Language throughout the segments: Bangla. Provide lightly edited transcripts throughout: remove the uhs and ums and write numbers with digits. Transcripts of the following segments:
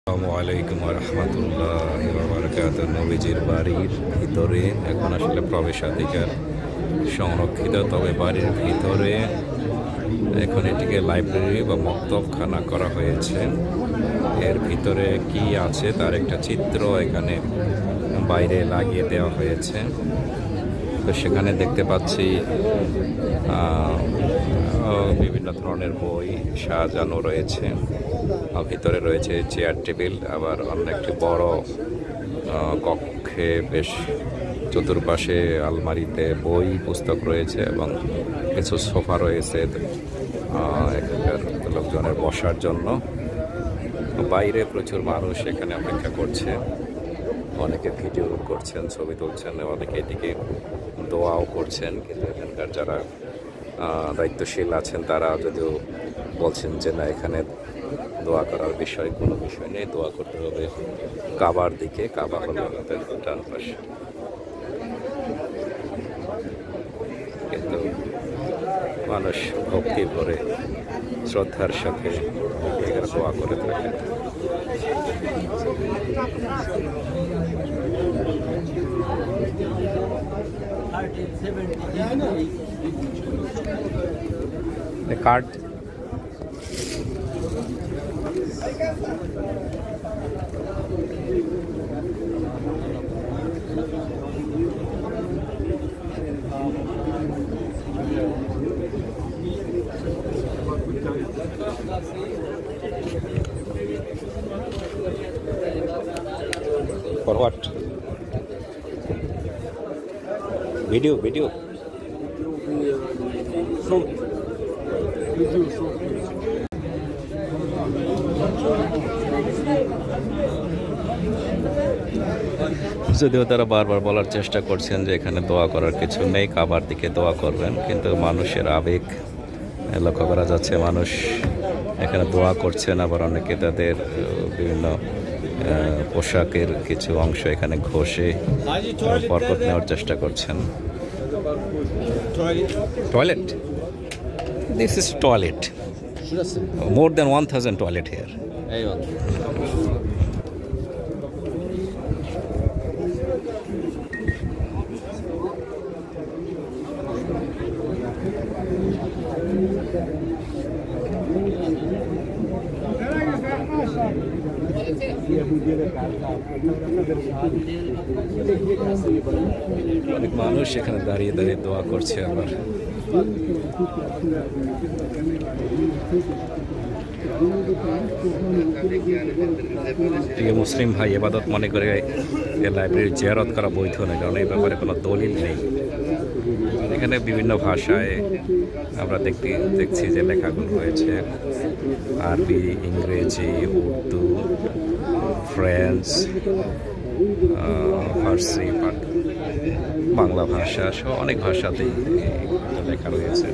আসসালামু আলাইকুম রহমতুল্লাহি ওয়া বারাকাতুহু। নবীজির বাড়ির ভিতরে এখন আসলে প্রবেশাধিকার সংরক্ষিত, তবে বাড়ির ভিতরে এখন এটিকে লাইব্রেরি বা মক্তবখানা করা হয়েছে। এর ভিতরে কি আছে তার একটা চিত্র এখানে বাইরে লাগিয়ে দেওয়া হয়েছে। তো সেখানে দেখতে পাচ্ছি বিভিন্ন ধরনের বই সাজানো রয়েছে। ভিতরে রয়েছে চেয়ার টেবিল, আবার অন্য একটি বড় কক্ষে বেশ চতুর্পাশে আলমারিতে বই পুস্তক রয়েছে এবং কিছু সোফা রয়েছে এখানকার লোকজনের বসার জন্য। বাইরে প্রচুর মানুষ এখানে অপেক্ষা করছে, অনেকে ভিডিও করছেন, ছবি তুলছেন, অনেকে এদিকে দোয়াও করছেন। কিন্তু এখানকার যারা দায়িত্বশীল আছেন তারা যদিও বলছেন যে না, এখানে দোয়া করার কোনো বিষয় নেই, দোয়া করতে হবে কাবার দিকে। কাবা হলো আমাদের ডান পাশে, কিন্তু মানুষ ভক্তি ভরে শ্রদ্ধার সাথে এখানে দোয়া করে থাকে। Card for what? Video. صوت فيديو صوت যদিও তারা বারবার বলার চেষ্টা করছেন যে এখানে দোয়া করার কিছু নেই, কাবার দিকে দোয়া করবেন, কিন্তু মানুষের আবেগ লক্ষ্য করা যাচ্ছে। মানুষ এখানে দোয়া করছেন, আবার অনেকে তাদের বিভিন্ন পোশাকের কিছু অংশ এখানে ঘষে বরকত নেওয়ার চেষ্টা করছেন। Toilet, this is toilet, more than 1000 toilet here. অনেক মানুষ এখানে দাঁড়িয়ে দাঁড়িয়ে দোয়া করছে। আবার মুসলিম ভাই ইবাদত মনে করে লাইব্রেরি জিয়ারত করা বৈধ নয়, কারণ এই ব্যাপারে কোনো দলিল নেই। এখানে বিভিন্ন ভাষায় আমরা দেখছি যে লেখাগুলো রয়েছে, আরবি, ইংরেজি, উর্দু, ফ্রেঞ্চ, ফার্সি, বাংলা ভাষা সহ অনেক ভাষাতেই লেখা রয়েছে।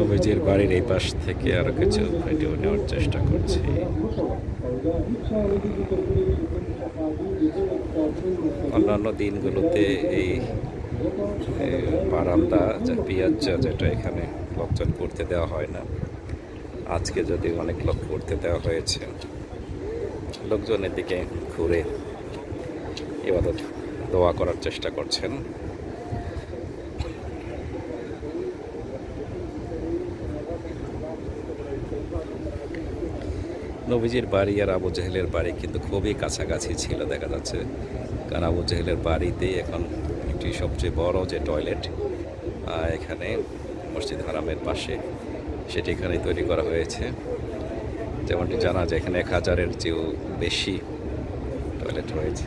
নবীজির বাড়ির এই পাশ থেকে আরো কিছু ভিডিও নেওয়ার চেষ্টা করছি। অন্যান্য দিনগুলোতে এই বারান্দা পিয়াজ্জা যেটা এখানে লোকজন করতে দেওয়া হয় না, আজকে যদি অনেক লোক করতে দেওয়া হয়েছে। লোকজন এদিকে ঘুরে ইবাদত দোয়া করার চেষ্টা করছেন। নবীজির বাড়ি আর আবু জাহেলের বাড়ি কিন্তু খুবই কাছাকাছি ছিল দেখা যাচ্ছে, কারণ আবু জাহেলের বাড়িতেই এখন একটি সবচেয়ে বড় যে টয়লেট এখানে মসজিদ হারামের পাশে, সেটি এখানে তৈরি করা হয়েছে। যেমনটি জানা যায় এখানে 1000-এর চেয়েও বেশি টয়লেট রয়েছে।